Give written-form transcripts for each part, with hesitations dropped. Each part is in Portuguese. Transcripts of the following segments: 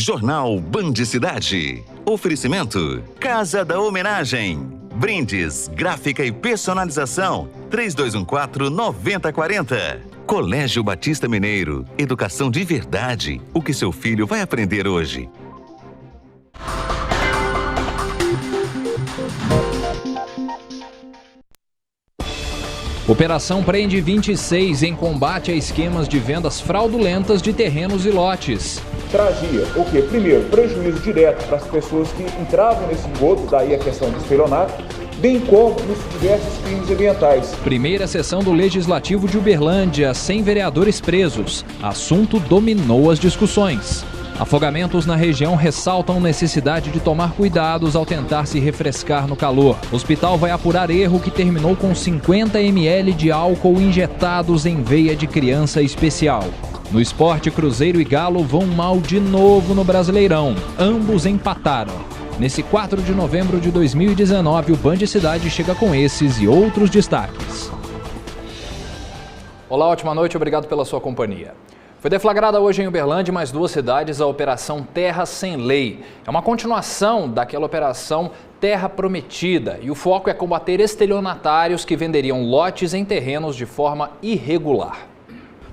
Jornal Band Cidade. Oferecimento Casa da Homenagem. Brindes, gráfica e personalização. 3214-9040. Colégio Batista Mineiro. Educação de verdade. O que seu filho vai aprender hoje? Operação prende 26 em combate a esquemas de vendas fraudulentas de terrenos e lotes. Trazia o quê? Primeiro, prejuízo direto para as pessoas que entravam nesse engodo, daí a questão do estelionato, bem como nos diversos crimes ambientais. Primeira sessão do Legislativo de Uberlândia, 100 vereadores presos. Assunto dominou as discussões. Afogamentos na região ressaltam necessidade de tomar cuidados ao tentar se refrescar no calor. O hospital vai apurar erro que terminou com 50 ml de álcool injetados em veia de criança especial. No esporte, Cruzeiro e Galo vão mal de novo no Brasileirão. Ambos empataram. Nesse 4 de novembro de 2019, o Band Cidade chega com esses e outros destaques. Olá, ótima noite, obrigado pela sua companhia. Foi deflagrada hoje em Uberlândia e mais duas cidades a Operação Terra Sem Lei. É uma continuação daquela Operação Terra Prometida e o foco é combater estelionatários que venderiam lotes em terrenos de forma irregular.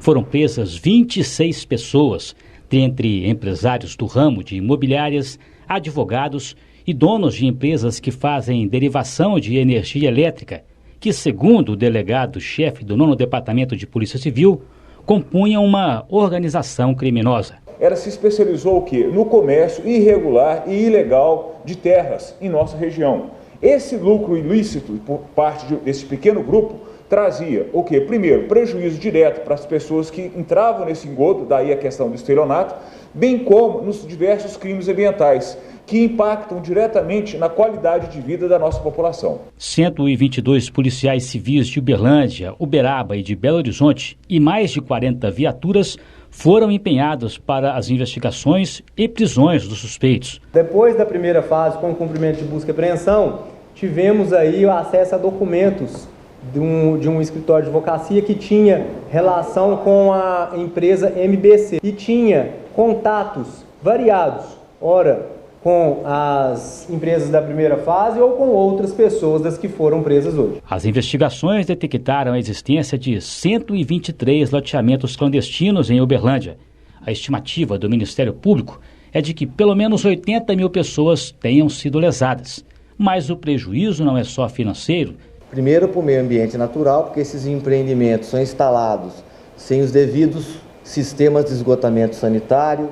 Foram presas 26 pessoas, dentre empresários do ramo de imobiliárias, advogados e donos de empresas que fazem derivação de energia elétrica, que, segundo o delegado-chefe do 9º Departamento de Polícia Civil, compunham uma organização criminosa. Ela se especializou o quê? No comércio irregular e ilegal de terras em nossa região. Esse lucro ilícito, por parte desse pequeno grupo, trazia o quê? Primeiro, prejuízo direto para as pessoas que entravam nesse engodo, daí a questão do estelionato, bem como nos diversos crimes ambientais, que impactam diretamente na qualidade de vida da nossa população. 122 policiais civis de Uberlândia, Uberaba e de Belo Horizonte e mais de 40 viaturas foram empenhados para as investigações e prisões dos suspeitos. Depois da primeira fase, com o cumprimento de busca e apreensão, tivemos aí o acesso a documentos de um escritório de advocacia que tinha relação com a empresa MBC e tinha contatos variados, ora com as empresas da primeira fase ou com outras pessoas das que foram presas hoje. As investigações detectaram a existência de 123 loteamentos clandestinos em Uberlândia. A estimativa do Ministério Público é de que pelo menos 80 mil pessoas tenham sido lesadas. Mas o prejuízo não é só financeiro. Primeiro, para o meio ambiente natural, porque esses empreendimentos são instalados sem os devidos sistemas de esgotamento sanitário,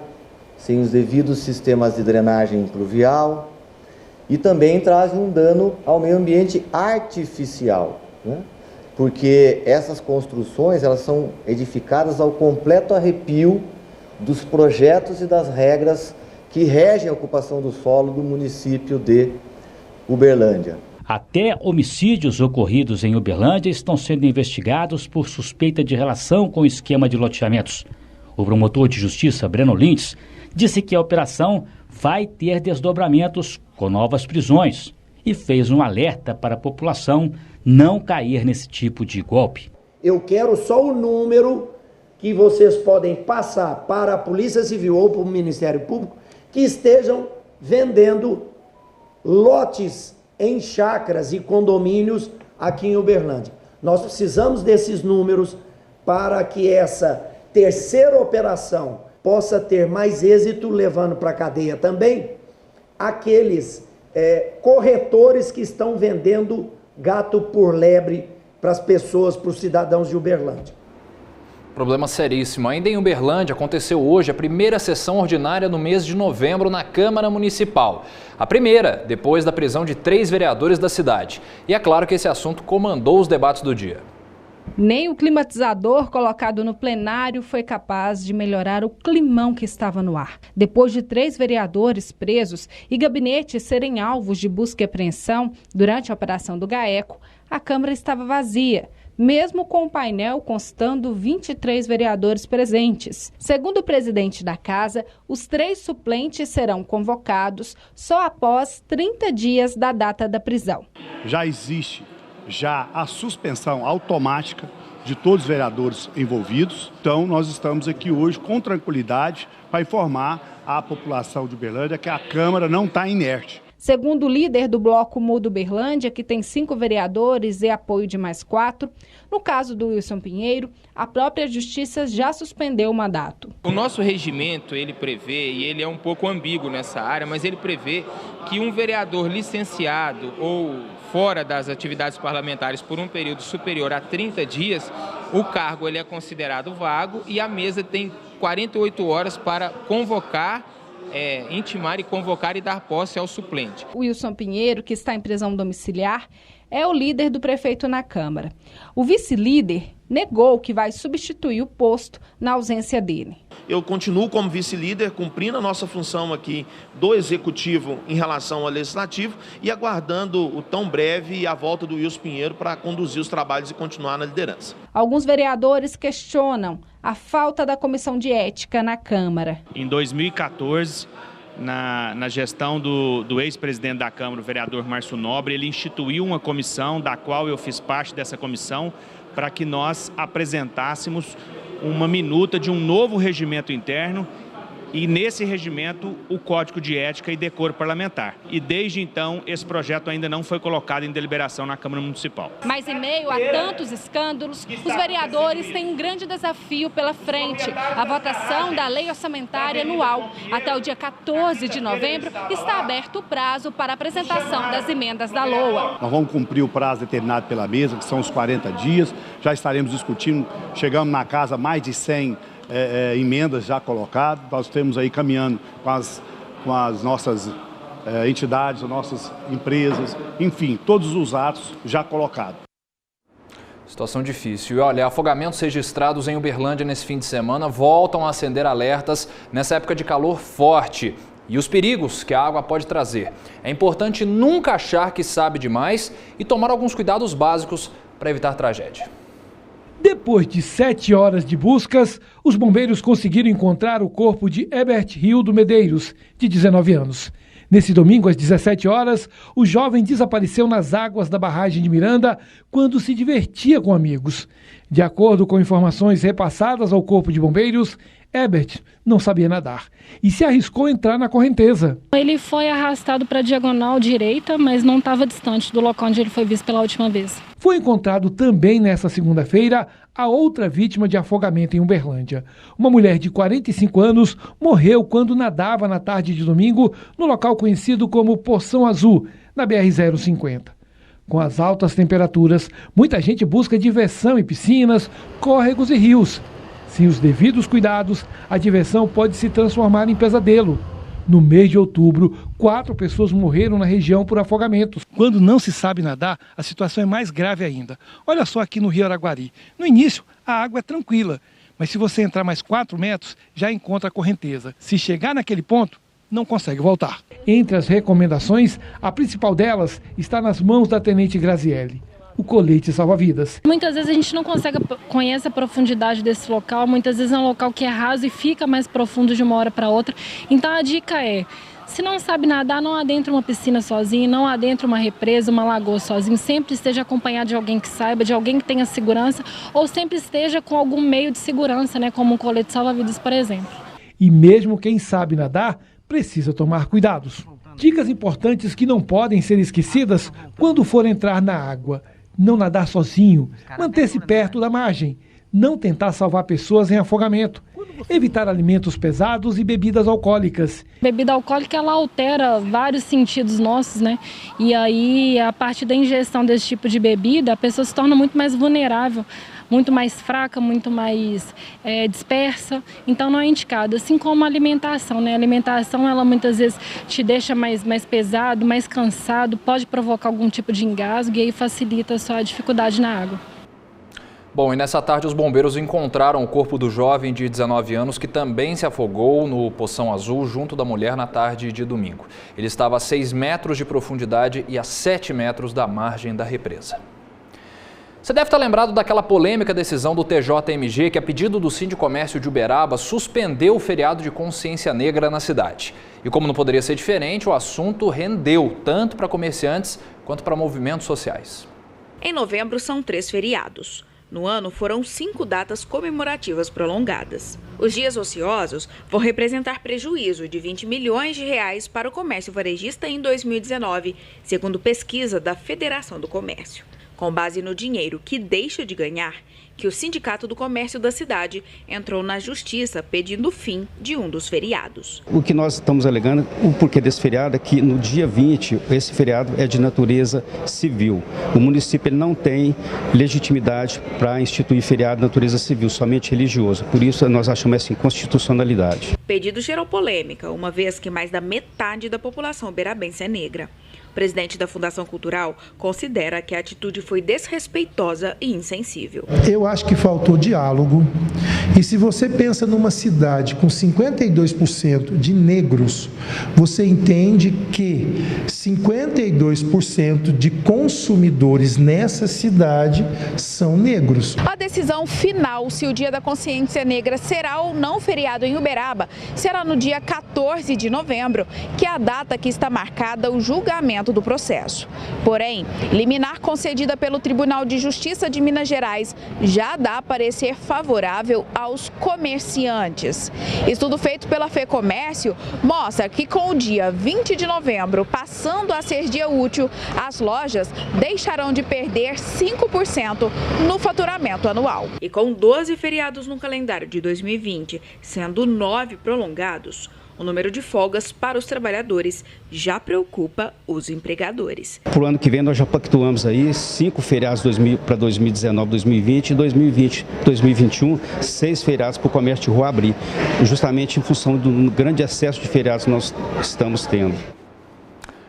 sem os devidos sistemas de drenagem pluvial, e também trazem um dano ao meio ambiente artificial, né? Porque essas construções elas são edificadas ao completo arrepio dos projetos e das regras que regem a ocupação do solo do município de Uberlândia. Até homicídios ocorridos em Uberlândia estão sendo investigados por suspeita de relação com o esquema de loteamentos. O promotor de justiça, Breno Lintz, disse que a operação vai ter desdobramentos com novas prisões e fez um alerta para a população não cair nesse tipo de golpe. Eu quero só o número que vocês podem passar para a Polícia Civil ou para o Ministério Público que estejam vendendo lotes em chácaras e condomínios aqui em Uberlândia. Nós precisamos desses números para que essa terceira operação possa ter mais êxito, levando para a cadeia também aqueles corretores que estão vendendo gato por lebre para as pessoas, para os cidadãos de Uberlândia. Problema seríssimo. Ainda em Uberlândia, aconteceu hoje a primeira sessão ordinária no mês de novembro na Câmara Municipal. A primeira, depois da prisão de 3 vereadores da cidade. E é claro que esse assunto comandou os debates do dia. Nem o climatizador colocado no plenário foi capaz de melhorar o climão que estava no ar. Depois de 3 vereadores presos e gabinetes serem alvos de busca e apreensão durante a operação do GAECO, a Câmara estava vazia, mesmo com o painel constando 23 vereadores presentes. Segundo o presidente da Casa, os 3 suplentes serão convocados só após 30 dias da data da prisão. Já existe a suspensão automática de todos os vereadores envolvidos. Então, nós estamos aqui hoje com tranquilidade para informar a população de Uberlândia que a Câmara não está inerte. Segundo o líder do Bloco Muda Uberlândia, que tem 5 vereadores e apoio de mais 4, no caso do Wilson Pinheiro, a própria Justiça já suspendeu o mandato. O nosso regimento, ele prevê, e ele é um pouco ambíguo nessa área, mas ele prevê que um vereador licenciado ou fora das atividades parlamentares por um período superior a 30 dias, o cargo ele é considerado vago e a mesa tem 48 horas para convocar, intimar e convocar e dar posse ao suplente. O Wilson Pinheiro, que está em prisão domiciliar, é o líder do prefeito na Câmara. O vice-líder negou que vai substituir o posto na ausência dele. Eu continuo como vice-líder, cumprindo a nossa função aqui do Executivo em relação ao Legislativo e aguardando o tão breve a volta do Wilson Pinheiro para conduzir os trabalhos e continuar na liderança. Alguns vereadores questionam a falta da comissão de ética na Câmara. Em 2014, na gestão do ex-presidente da Câmara, o vereador Márcio Nobre, ele instituiu uma comissão, da qual eu fiz parte dessa comissão, para que nós apresentássemos uma minuta de um novo regimento interno e nesse regimento o Código de Ética e Decoro Parlamentar. E desde então esse projeto ainda não foi colocado em deliberação na Câmara Municipal. Mas em meio a tantos escândalos, os vereadores têm um grande desafio pela frente. A votação da lei orçamentária anual. Até o dia 14 de novembro está aberto o prazo para a apresentação das emendas da LOA. Nós vamos cumprir o prazo determinado pela mesa, que são os 40 dias. Já estaremos discutindo, chegamos na casa mais de 100 emendas já colocadas. Nós temos aí caminhando com as nossas entidades, as nossas empresas, enfim, todos os atos já colocados. Situação difícil. E olha, afogamentos registrados em Uberlândia nesse fim de semana voltam a acender alertas nessa época de calor forte e os perigos que a água pode trazer. É importante nunca achar que sabe demais e tomar alguns cuidados básicos para evitar tragédia. Depois de 7 horas de buscas, os bombeiros conseguiram encontrar o corpo de Herbert Rildo Medeiros, de 19 anos. Nesse domingo, às 17 horas, o jovem desapareceu nas águas da barragem de Miranda quando se divertia com amigos. De acordo com informações repassadas ao Corpo de Bombeiros, Herbert não sabia nadar e se arriscou a entrar na correnteza. Ele foi arrastado para a diagonal direita, mas não estava distante do local onde ele foi visto pela última vez. Foi encontrado também nesta segunda-feira a outra vítima de afogamento em Uberlândia. Uma mulher de 45 anos morreu quando nadava na tarde de domingo no local conhecido como Poção Azul, na BR-050. Com as altas temperaturas, muita gente busca diversão em piscinas, córregos e rios. Sem os devidos cuidados, a diversão pode se transformar em pesadelo. No mês de outubro, 4 pessoas morreram na região por afogamentos. Quando não se sabe nadar, a situação é mais grave ainda. Olha só aqui no Rio Araguari. No início, a água é tranquila, mas se você entrar mais 4 metros, já encontra a correnteza. Se chegar naquele ponto, não consegue voltar. Entre as recomendações, a principal delas está nas mãos da Tenente Graziele: o colete salva-vidas. Muitas vezes a gente não conhece a profundidade desse local, muitas vezes é um local que é raso e fica mais profundo de uma hora para outra. Então a dica é, se não sabe nadar, não adentre uma piscina sozinho, não adentre uma represa, uma lagoa sozinho. Sempre esteja acompanhado de alguém que saiba, de alguém que tenha segurança, ou sempre esteja com algum meio de segurança, como um colete salva-vidas, por exemplo. E mesmo quem sabe nadar, precisa tomar cuidados. Dicas importantes que não podem ser esquecidas quando for entrar na água: não nadar sozinho, manter-se perto da margem, não tentar salvar pessoas em afogamento, evitar alimentos pesados e bebidas alcoólicas. Bebida alcoólica, ela altera vários sentidos nossos, E aí, a partir da ingestão desse tipo de bebida, a pessoa se torna muito mais vulnerável, muito mais fraca, muito mais dispersa, então não é indicado. Assim como a alimentação, A alimentação, ela muitas vezes te deixa mais pesado, mais cansado, pode provocar algum tipo de engasgo e aí facilita a sua dificuldade na água. Bom, e nessa tarde os bombeiros encontraram o corpo do jovem de 19 anos que também se afogou no Poção Azul junto da mulher na tarde de domingo. Ele estava a 6 metros de profundidade e a 7 metros da margem da represa. Você deve estar lembrado daquela polêmica decisão do TJMG que, a pedido do Sindicomércio de Uberaba, suspendeu o feriado de consciência negra na cidade. E como não poderia ser diferente, o assunto rendeu tanto para comerciantes quanto para movimentos sociais. Em novembro são 3 feriados: No ano, foram 5 datas comemorativas prolongadas. Os dias ociosos vão representar prejuízo de R$20 milhões para o comércio varejista em 2019, segundo pesquisa da Federação do Comércio. Com base no dinheiro que deixa de ganhar, que o Sindicato do Comércio da cidade entrou na justiça pedindo o fim de um dos feriados. O que nós estamos alegando, o porquê desse feriado é que no dia 20, esse feriado é de natureza civil. O município ele não tem legitimidade para instituir feriado de natureza civil, somente religioso. Por isso nós achamos essa inconstitucionalidade. O pedido gerou polêmica, uma vez que mais da metade da população uberabense é negra. O presidente da Fundação Cultural considera que a atitude foi desrespeitosa e insensível. Eu acho que faltou diálogo. E se você pensa numa cidade com 52% de negros, você entende que 52% de consumidores nessa cidade são negros. A decisão final se o Dia da Consciência Negra será ou não feriado em Uberaba será no dia 14 de novembro, que é a data que está marcada o julgamento do processo. Porém, liminar concedida pelo Tribunal de Justiça de Minas Gerais já dá parecer favorável aos comerciantes. Estudo feito pela FEComércio mostra que com o dia 20 de novembro passando a ser dia útil, as lojas deixarão de perder 5% no faturamento anual. E com 12 feriados no calendário de 2020, sendo 9 prolongados, o número de folgas para os trabalhadores já preocupa os empregadores. Para o ano que vem nós já pactuamos aí 5 feriados para 2019, 2020 e 2020, 2021, 6 feriados para o comércio de rua abrir, justamente em função do grande excesso de feriados que nós estamos tendo.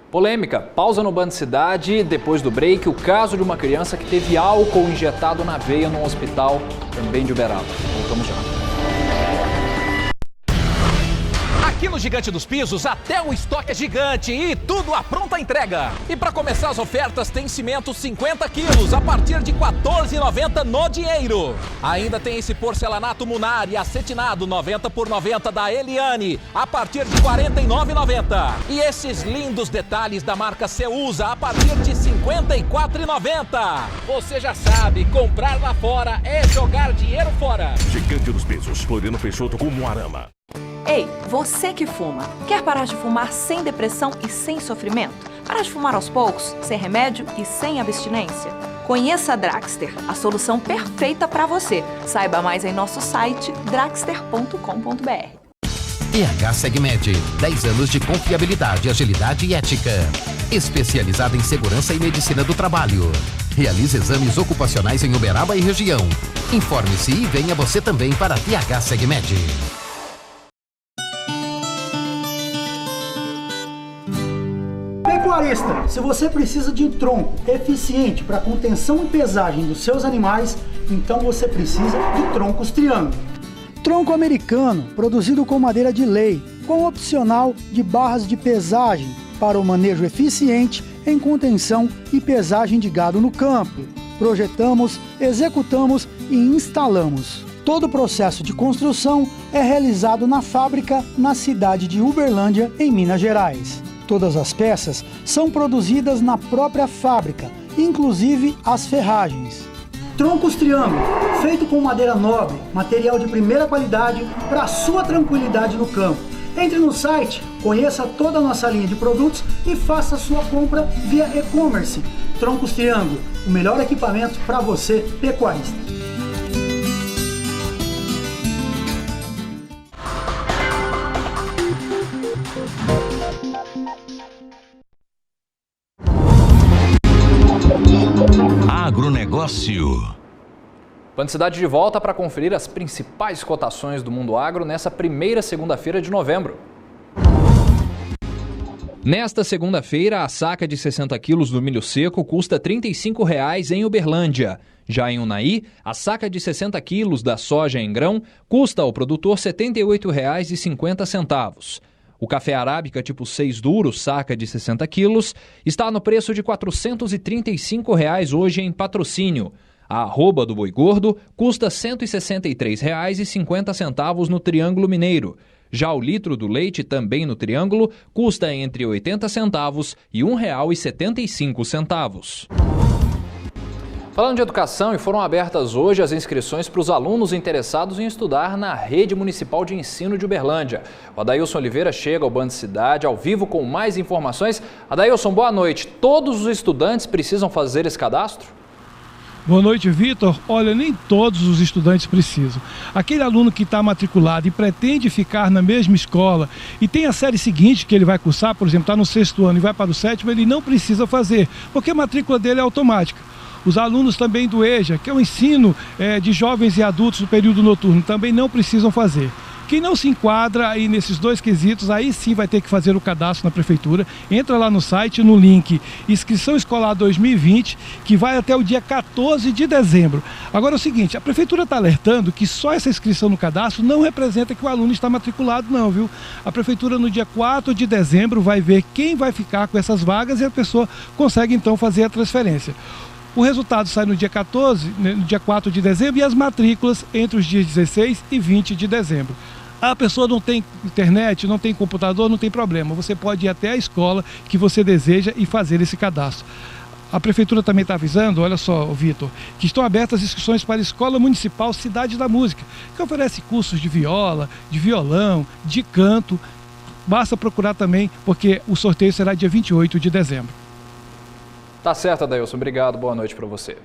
Polêmica, pausa no Band Cidade, depois do break, o caso de uma criança que teve álcool injetado na veia num hospital também de Uberaba. Voltamos já. Aqui no Gigante dos Pisos, até o estoque é gigante e tudo à pronta entrega. E para começar as ofertas, tem cimento 50 quilos a partir de R$ 14,90 no dinheiro. Ainda tem esse porcelanato Munari acetinado 90 por 90 da Eliane a partir de R$ 49,90. E esses lindos detalhes da marca Ceusa a partir de R$ 54,90. Você já sabe, comprar lá fora é jogar dinheiro fora. Gigante dos Pisos, Floriano Peixoto com Moarama. Ei, você que fuma, quer parar de fumar sem depressão e sem sofrimento? Parar de fumar aos poucos, sem remédio e sem abstinência? Conheça a Draxter, a solução perfeita para você. Saiba mais em nosso site draxter.com.br. EHSegmed, 10 anos de confiabilidade, agilidade e ética. Especializada em segurança e medicina do trabalho. Realiza exames ocupacionais em Uberaba e região. Informe-se e venha você também para a EHSegmed. Pecuarista, se você precisa de um tronco eficiente para contenção e pesagem dos seus animais, então você precisa de troncos triângulo. Tronco americano, produzido com madeira de lei, com opcional de barras de pesagem para o manejo eficiente em contenção e pesagem de gado no campo. Projetamos, executamos e instalamos. Todo o processo de construção é realizado na fábrica na cidade de Uberlândia, em Minas Gerais. Todas as peças são produzidas na própria fábrica, inclusive as ferragens. Troncos Triângulo, feito com madeira nobre, material de primeira qualidade para a sua tranquilidade no campo. Entre no site, conheça toda a nossa linha de produtos e faça a sua compra via e-commerce. Troncos Triângulo, o melhor equipamento para você, pecuarista. Agronegócio. Band Cidade de volta para conferir as principais cotações do mundo agro nessa primeira segunda-feira de novembro. Nesta segunda-feira, a saca de 60 quilos do milho seco custa R$ 35,00 em Uberlândia. Já em Unai, a saca de 60 quilos da soja em grão custa ao produtor R$ 78,50. O café arábica tipo 6 duro, saca de 60 quilos, está no preço de R$ 435,00 hoje em Patrocínio. A arroba do boi gordo custa R$ 163,50 no Triângulo Mineiro. Já o litro do leite, também no Triângulo, custa entre 80 centavos e R$ 1,75. Falando de educação, e foram abertas hoje as inscrições para os alunos interessados em estudar na Rede Municipal de Ensino de Uberlândia. O Adailson Oliveira chega ao Band Cidade ao vivo com mais informações. Adailson, boa noite. Todos os estudantes precisam fazer esse cadastro? Boa noite, Vitor. Olha, nem todos os estudantes precisam. Aquele aluno que está matriculado e pretende ficar na mesma escola e tem a série seguinte que ele vai cursar, por exemplo, está no 6º ano e vai para o 7º, ele não precisa fazer, porque a matrícula dele é automática. Os alunos também do EJA, que é o ensino de jovens e adultos no período noturno, também não precisam fazer. Quem não se enquadra aí nesses dois quesitos, aí sim vai ter que fazer o cadastro na prefeitura. Entra lá no site, no link Inscrição Escolar 2020, que vai até o dia 14 de dezembro. Agora é o seguinte, a prefeitura está alertando que só essa inscrição no cadastro não representa que o aluno está matriculado não, viu? A prefeitura no dia 4 de dezembro vai ver quem vai ficar com essas vagas e a pessoa consegue então fazer a transferência. O resultado sai no dia 14, no dia 4 de dezembro, e as matrículas entre os dias 16 e 20 de dezembro. A pessoa não tem internet, não tem computador, não tem problema. Você pode ir até a escola que você deseja e fazer esse cadastro. A prefeitura também está avisando, olha só, Vitor, que estão abertas as inscrições para a Escola Municipal Cidade da Música, que oferece cursos de viola, de violão, de canto. Basta procurar também, porque o sorteio será dia 28 de dezembro. Tá certo, Adailson. Obrigado. Boa noite para você.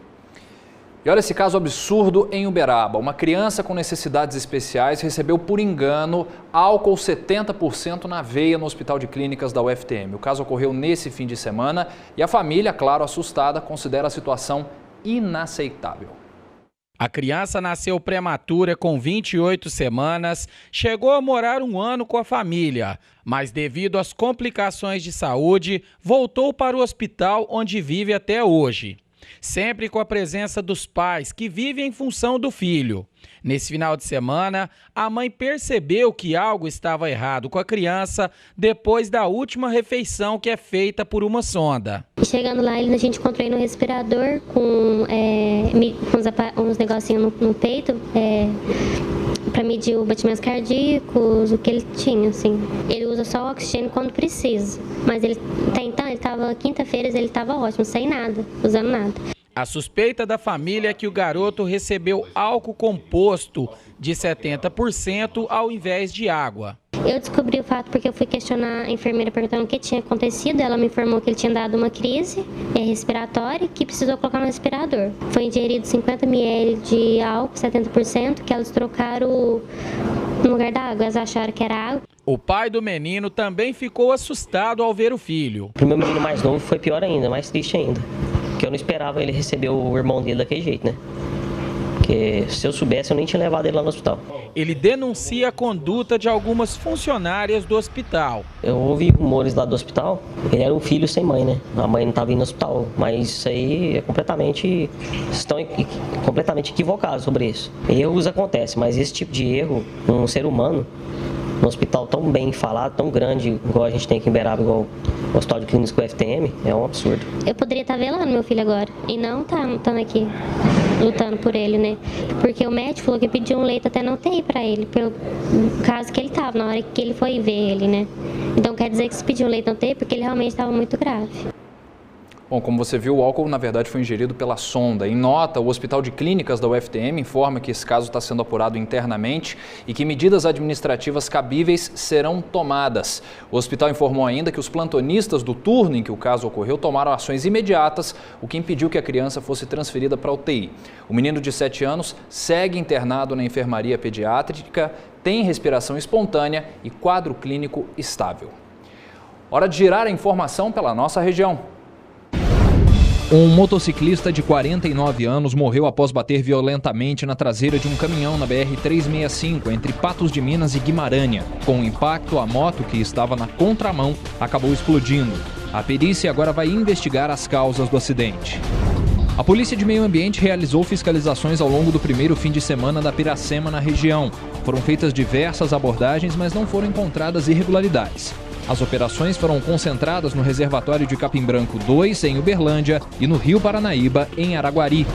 E olha esse caso absurdo em Uberaba. Uma criança com necessidades especiais recebeu por engano álcool 70% na veia no Hospital de Clínicas da UFTM. O caso ocorreu nesse fim de semana e a família, claro, assustada, considera a situação inaceitável. A criança nasceu prematura com 28 semanas, chegou a morar 1 ano com a família, mas devido às complicações de saúde, voltou para o hospital onde vive até hoje. Sempre com a presença dos pais, que vivem em função do filho. Nesse final de semana, a mãe percebeu que algo estava errado com a criança depois da última refeição que é feita por uma sonda. Chegando lá, a gente encontrou ele no respirador com uns negocinhos no peito, para medir os batimentos cardíacos, o que ele tinha, assim. Ele usa só o oxigênio quando precisa, mas até então, quinta-feira, ele estava ótimo, sem nada, usando nada. A suspeita da família é que o garoto recebeu álcool composto de 70% ao invés de água. Eu descobri o fato porque eu fui questionar a enfermeira perguntando o que tinha acontecido. Ela me informou que ele tinha dado uma crise respiratória e que precisou colocar no respirador. Foi ingerido 50 ml de álcool, 70%, que elas trocaram no lugar da água. Elas acharam que era água. O pai do menino também ficou assustado ao ver o filho. O meu menino mais novo foi pior ainda, mais triste ainda. Porque eu não esperava ele receber o irmão dele daquele jeito, né? Porque se eu soubesse, eu nem tinha levado ele lá no hospital. Ele denuncia a conduta de algumas funcionárias do hospital. Eu ouvi rumores lá do hospital, ele era um filho sem mãe, né? A mãe não estava indo no hospital, mas isso aí é estão completamente equivocados sobre isso. Erros acontecem, mas esse tipo de erro, um ser humano, num hospital tão bem falado, tão grande, igual a gente tem aqui em Uberaba, igual o Hospital de Clínicas com o FTM, é um absurdo. Eu poderia estar velando meu filho agora, e não estando aqui lutando por ele, né? Porque o médico falou que pediu um leito até na UTI para ele, pelo caso que ele estava, na hora que ele foi ver ele, né? Então quer dizer que se pediu um leito na UTI porque ele realmente estava muito grave. Bom, como você viu, o álcool na verdade foi ingerido pela sonda. Em nota, o Hospital de Clínicas da UFTM informa que esse caso está sendo apurado internamente e que medidas administrativas cabíveis serão tomadas. O hospital informou ainda que os plantonistas do turno em que o caso ocorreu tomaram ações imediatas, o que impediu que a criança fosse transferida para a UTI. O menino de 7 anos segue internado na enfermaria pediátrica, tem respiração espontânea e quadro clínico estável. Hora de girar a informação pela nossa região. Um motociclista de 49 anos morreu após bater violentamente na traseira de um caminhão na BR-365, entre Patos de Minas e Guimarães. Com o impacto, a moto, que estava na contramão, acabou explodindo. A perícia agora vai investigar as causas do acidente. A Polícia de Meio Ambiente realizou fiscalizações ao longo do primeiro fim de semana da Piracema, na região. Foram feitas diversas abordagens, mas não foram encontradas irregularidades. As operações foram concentradas no reservatório de Capim Branco 2, em Uberlândia, e no Rio Paranaíba, em Araguari.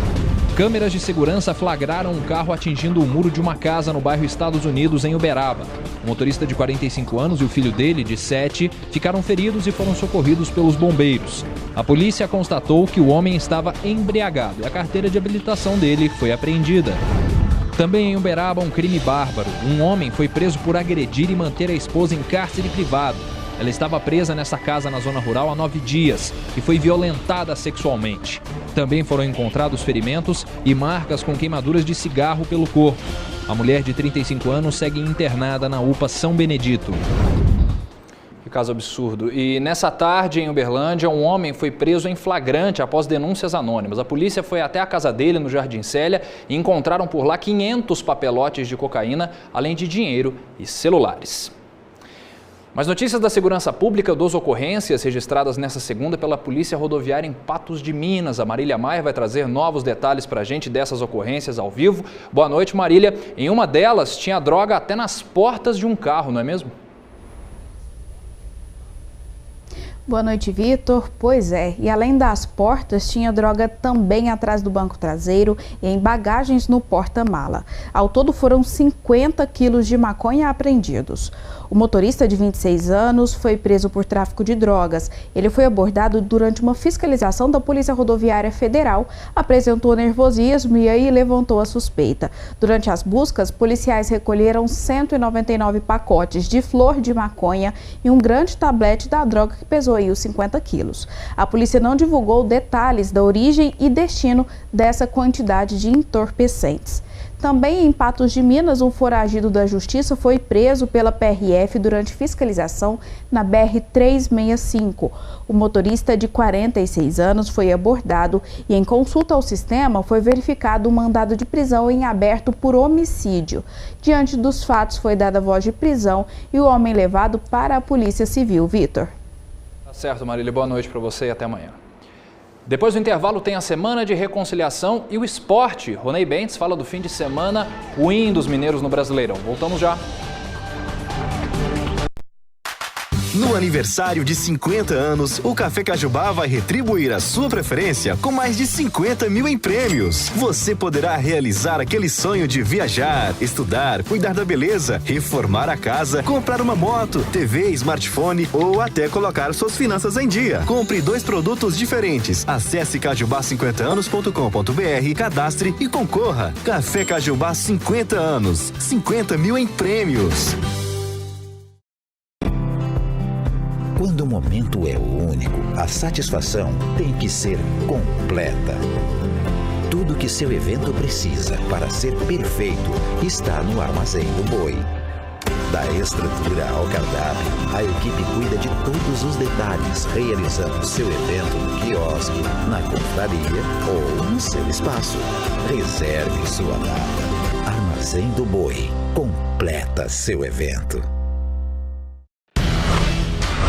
Câmeras de segurança flagraram um carro atingindo o muro de uma casa no bairro Estados Unidos, em Uberaba. O motorista de 45 anos e o filho dele, de 7, ficaram feridos e foram socorridos pelos bombeiros. A polícia constatou que o homem estava embriagado e a carteira de habilitação dele foi apreendida. Também em Uberaba, um crime bárbaro. Um homem foi preso por agredir e manter a esposa em cárcere privado. Ela estava presa nessa casa na zona rural há 9 dias e foi violentada sexualmente. Também foram encontrados ferimentos e marcas com queimaduras de cigarro pelo corpo. A mulher de 35 anos segue internada na UPA São Benedito. Que caso absurdo. E nessa tarde, em Uberlândia, um homem foi preso em flagrante após denúncias anônimas. A polícia foi até a casa dele, no Jardim Célia, e encontraram por lá 500 papelotes de cocaína, além de dinheiro e celulares. Mais notícias da segurança pública, 2 ocorrências registradas nesta segunda pela Polícia Rodoviária em Patos de Minas. A Marília Maia vai trazer novos detalhes para a gente dessas ocorrências ao vivo. Boa noite, Marília. Em uma delas, tinha droga até nas portas de um carro, não é mesmo? Boa noite, Vitor. Pois é, e além das portas, tinha droga também atrás do banco traseiro e em bagagens no porta-mala. Ao todo foram 50 quilos de maconha apreendidos. O motorista de 26 anos foi preso por tráfico de drogas. Ele foi abordado durante uma fiscalização da Polícia Rodoviária Federal, apresentou nervosismo e aí levantou a suspeita. Durante as buscas, policiais recolheram 199 pacotes de flor de maconha e um grande tablete da droga que pesou aí os 50 quilos. A polícia não divulgou detalhes da origem e destino dessa quantidade de entorpecentes. Também em Patos de Minas, um foragido da Justiça foi preso pela PRF durante fiscalização na BR-365. O motorista de 46 anos foi abordado e, em consulta ao sistema, foi verificado um mandado de prisão em aberto por homicídio. Diante dos fatos, foi dada voz de prisão e o homem levado para a Polícia Civil. Vitor. Tá certo, Marília. Boa noite para você e até amanhã. Depois do intervalo tem a Semana de Reconciliação e o esporte. Ronei Bentes fala do fim de semana ruim dos mineiros no Brasileirão. Voltamos já. No aniversário de 50 anos, o Café Cajubá vai retribuir a sua preferência com mais de 50 mil em prêmios. Você poderá realizar aquele sonho de viajar, estudar, cuidar da beleza, reformar a casa, comprar uma moto, TV, smartphone ou até colocar suas finanças em dia. Compre 2 produtos diferentes. Acesse cajubá50anos.com.br, cadastre e concorra. Café Cajubá 50 anos, 50 mil em prêmios. Quando o momento é único, a satisfação tem que ser completa. Tudo que seu evento precisa para ser perfeito está no Armazém do Boi. Da estrutura ao cardápio, a equipe cuida de todos os detalhes, realizando seu evento no quiosque, na confraria ou no seu espaço. Reserve sua data. Armazém do Boi. Completa seu evento.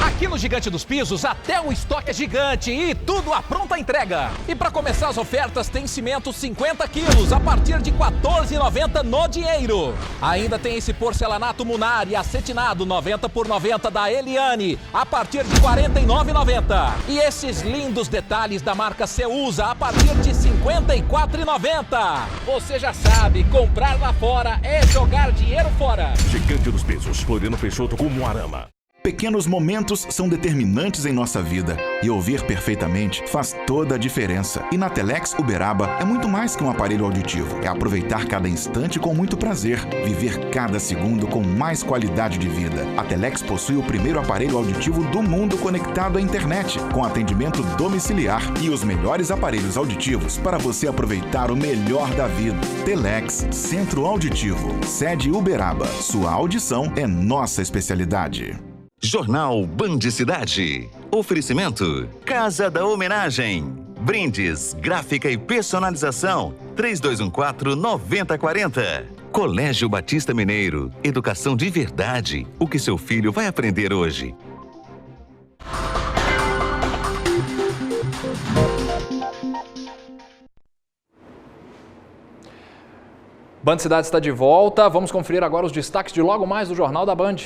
Aqui no Gigante dos Pisos, até o estoque é gigante e tudo à pronta entrega. E para começar as ofertas, tem cimento 50 quilos a partir de R$ 14,90 no dinheiro. Ainda tem esse porcelanato Munari acetinado 90 por 90 da Eliane a partir de R$ 49,90. E esses lindos detalhes da marca Ceusa a partir de R$ 54,90. Você já sabe, comprar lá fora é jogar dinheiro fora. Gigante dos Pisos, Floriano Peixoto com Moarama. Pequenos momentos são determinantes em nossa vida e ouvir perfeitamente faz toda a diferença. E na Telex Uberaba é muito mais que um aparelho auditivo. É aproveitar cada instante com muito prazer, viver cada segundo com mais qualidade de vida. A Telex possui o primeiro aparelho auditivo do mundo conectado à internet, com atendimento domiciliar e os melhores aparelhos auditivos para você aproveitar o melhor da vida. Telex, Centro Auditivo, sede Uberaba. Sua audição é nossa especialidade. Jornal Band Cidade. Oferecimento Casa da Homenagem. Brindes, gráfica e personalização. 3214-9040. Colégio Batista Mineiro. Educação de verdade. O que seu filho vai aprender hoje? Band Cidade está de volta. Vamos conferir agora os destaques de logo mais do Jornal da Band.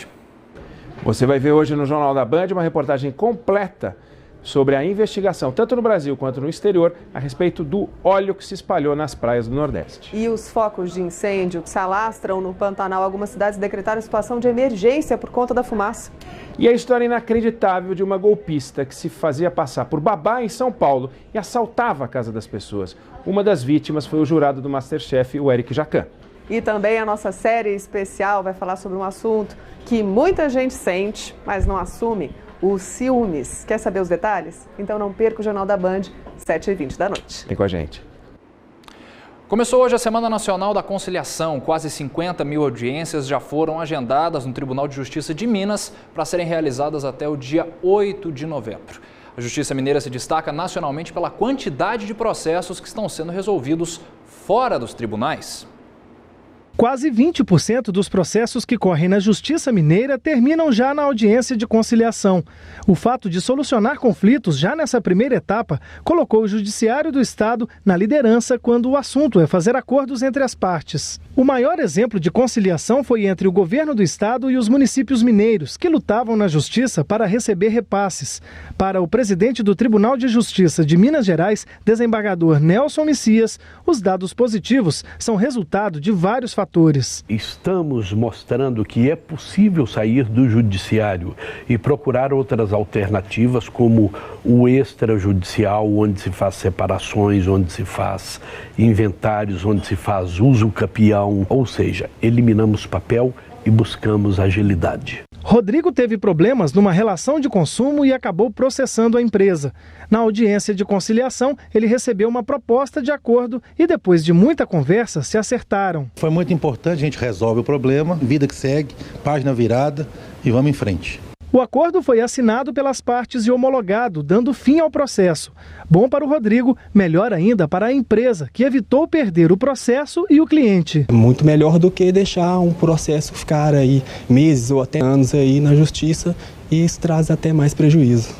Você vai ver hoje no Jornal da Band uma reportagem completa sobre a investigação, tanto no Brasil quanto no exterior, a respeito do óleo que se espalhou nas praias do Nordeste. E os focos de incêndio que se alastram no Pantanal, algumas cidades decretaram situação de emergência por conta da fumaça. E a história inacreditável de uma golpista que se fazia passar por babá em São Paulo e assaltava a casa das pessoas. Uma das vítimas foi o jurado do MasterChef, o Eric Jacan. E também a nossa série especial vai falar sobre um assunto que muita gente sente, mas não assume: os ciúmes. Quer saber os detalhes? Então não perca o Jornal da Band, 7h20 da noite. Vem com a gente. Começou hoje a Semana Nacional da Conciliação. Quase 50 mil audiências já foram agendadas no Tribunal de Justiça de Minas para serem realizadas até o dia 8 de novembro. A Justiça Mineira se destaca nacionalmente pela quantidade de processos que estão sendo resolvidos fora dos tribunais. Quase 20% dos processos que correm na Justiça Mineira terminam já na audiência de conciliação. O fato de solucionar conflitos já nessa primeira etapa colocou o Judiciário do Estado na liderança quando o assunto é fazer acordos entre as partes. O maior exemplo de conciliação foi entre o governo do Estado e os municípios mineiros, que lutavam na Justiça para receber repasses. Para o presidente do Tribunal de Justiça de Minas Gerais, desembargador Nelson Messias, os dados positivos são resultado de vários fatores. Estamos mostrando que é possível sair do judiciário e procurar outras alternativas, como o extrajudicial, onde se faz separações, onde se faz inventários, onde se faz uso capião, ou seja, eliminamos papel e buscamos agilidade. Rodrigo teve problemas numa relação de consumo e acabou processando a empresa. Na audiência de conciliação, ele recebeu uma proposta de acordo e depois de muita conversa, se acertaram. Foi muito importante, a gente resolve o problema, vida que segue, página virada e vamos em frente. O acordo foi assinado pelas partes e homologado, dando fim ao processo. Bom para o Rodrigo, melhor ainda para a empresa, que evitou perder o processo e o cliente. Muito melhor do que deixar um processo ficar aí meses ou até anos aí na justiça, e isso traz até mais prejuízo.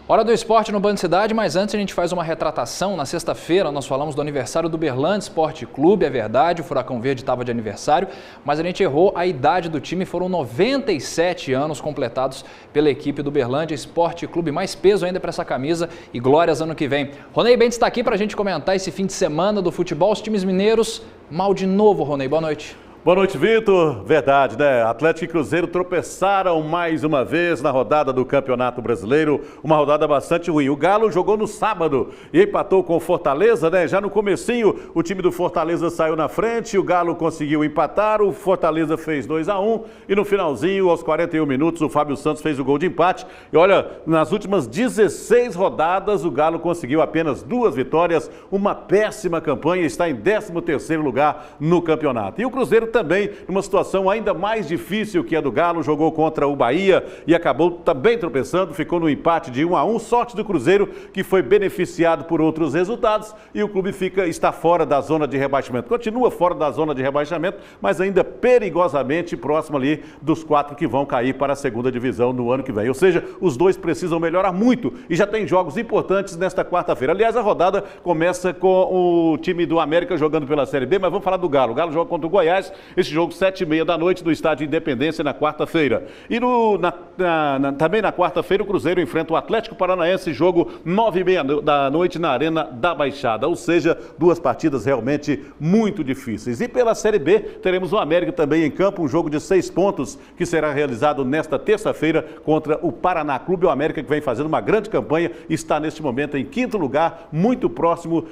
Hora do esporte no Band Cidade, mas antes a gente faz uma retratação. Na sexta-feira nós falamos do aniversário do Uberlândia Esporte Clube, é verdade, o Furacão Verde estava de aniversário, mas a gente errou a idade do time, foram 97 anos completados pela equipe do Uberlândia Esporte Clube, mais peso ainda para essa camisa e glórias ano que vem. Ronei Bentes está aqui para a gente comentar esse fim de semana do futebol, os times mineiros, mal de novo, Ronei, boa noite. Boa noite, Vitor. Verdade, né? Atlético e Cruzeiro tropeçaram mais uma vez na rodada do Campeonato Brasileiro, uma rodada bastante ruim. O Galo jogou no sábado e empatou com o Fortaleza, né? Já no comecinho, o time do Fortaleza saiu na frente, o Galo conseguiu empatar, o Fortaleza fez 2-1 e no finalzinho, aos 41 minutos, o Fábio Santos fez o gol de empate. E olha, nas últimas 16 rodadas, o Galo conseguiu apenas 2 vitórias, uma péssima campanha, está em 13º lugar no campeonato. E o Cruzeiro também numa situação ainda mais difícil que a do Galo, jogou contra o Bahia e acabou também tropeçando, ficou no empate de 1-1, sorte do Cruzeiro que foi beneficiado por outros resultados e o clube está fora da zona de rebaixamento, continua fora da zona de rebaixamento, mas ainda perigosamente próximo ali dos 4 que vão cair para a segunda divisão no ano que vem, ou seja, os dois precisam melhorar muito e já tem jogos importantes nesta quarta-feira. Aliás, a rodada começa com o time do América jogando pela Série B, mas vamos falar do Galo. O Galo joga contra o Goiás, esse jogo 7h30 da noite no Estádio Independência na quarta-feira. E também na quarta-feira o Cruzeiro enfrenta o Atlético Paranaense, jogo 9h30 da noite na Arena da Baixada. Ou seja, 2 partidas realmente muito difíceis. E pela Série B teremos o América também em campo, um jogo de 6 pontos que será realizado nesta terça-feira contra o Paraná Clube. O América que vem fazendo uma grande campanha está neste momento em 5º lugar, muito próximo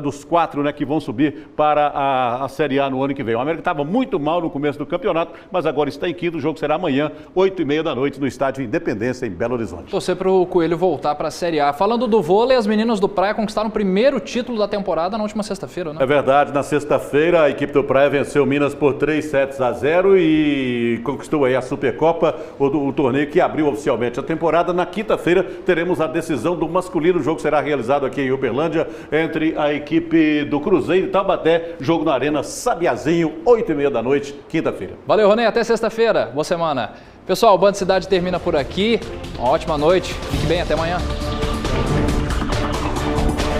dos 4, né, que vão subir para a Série A no ano que vem. O América estava muito mal no começo do campeonato, mas agora está em 5º, o jogo será amanhã, 8h30 da noite, no Estádio Independência, em Belo Horizonte. Torcer para o Coelho voltar para a Série A. Falando do vôlei, as meninas do Praia conquistaram o primeiro título da temporada na última sexta-feira, né? É verdade, na sexta-feira a equipe do Praia venceu Minas por 3-0 e conquistou aí a Supercopa, o torneio que abriu oficialmente a temporada. Na quinta-feira teremos a decisão do masculino, o jogo será realizado aqui em Uberlândia, entre a equipe do Cruzeiro e Taubaté, jogo na Arena Sabiazinho, 8h30 da noite, quinta-feira. Valeu, Ronei, até sexta-feira, boa semana. Pessoal, o Band Cidade termina por aqui, uma ótima noite, fique bem, até amanhã.